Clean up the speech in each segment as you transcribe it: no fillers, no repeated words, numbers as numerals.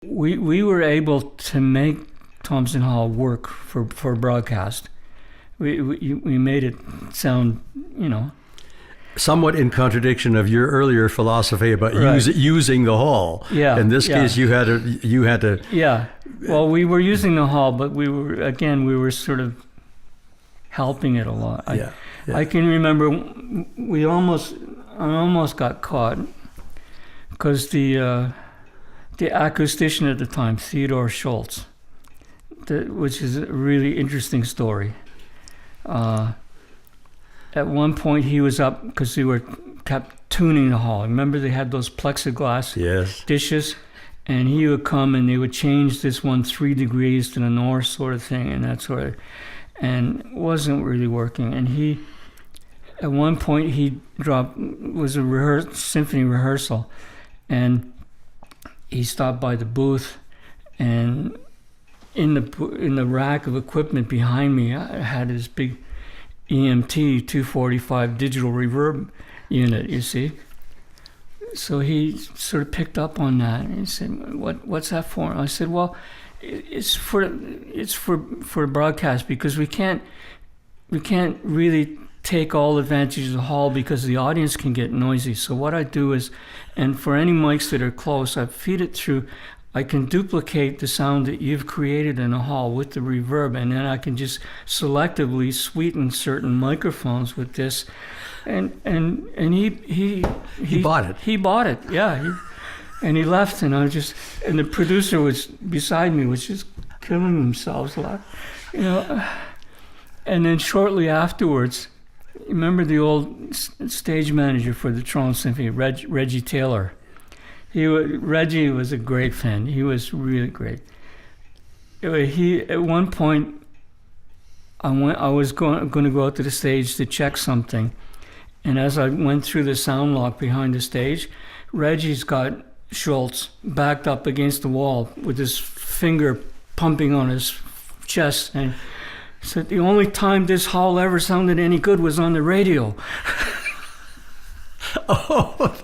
we were able to make Thompson Hall work for broadcast. We made it sound, somewhat in contradiction of your earlier philosophy about using the hall. Yeah. In this case, you had to. Yeah. Well, we were using the hall, but we were sort of helping it a lot. I can remember I almost got caught because the acoustician at the time, Theodore Schultz, which is a really interesting story. At one point he was up because they kept tuning the hall. Remember they had those plexiglass dishes, and he would come and they would change this one 3 degrees to the north sort of thing, and that sort of, and it wasn't really working. And at one point he was a symphony rehearsal, and he stopped by the booth, and in the rack of equipment behind me, I had this big EMT 245 digital reverb unit, you see. So he sort of picked up on that, and he said, "What's that for?" And I said, "Well, it's for broadcast, because we can't really take all advantage of the hall because the audience can get noisy. So what I do is, and for any mics that are close, I feed it through. I can duplicate the sound that you've created in a hall with the reverb, and then I can just selectively sweeten certain microphones with this." And he bought it. He bought it, yeah. And he left, and and the producer was beside me, was just killing themselves laughing, And then shortly afterwards, remember the old stage manager for the Toronto Symphony, Reggie Taylor? Reggie was a great fan. He was really great. At one point, I was going to go out to the stage to check something, and as I went through the sound lock behind the stage, Reggie's got Schultz backed up against the wall with his finger pumping on his chest, and said, "The only time this hall ever sounded any good was on the radio." Oh.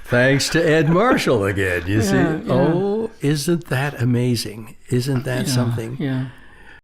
Thanks to Ed Marshall again, you see. Yeah. Oh, isn't that amazing? Isn't that something? Yeah.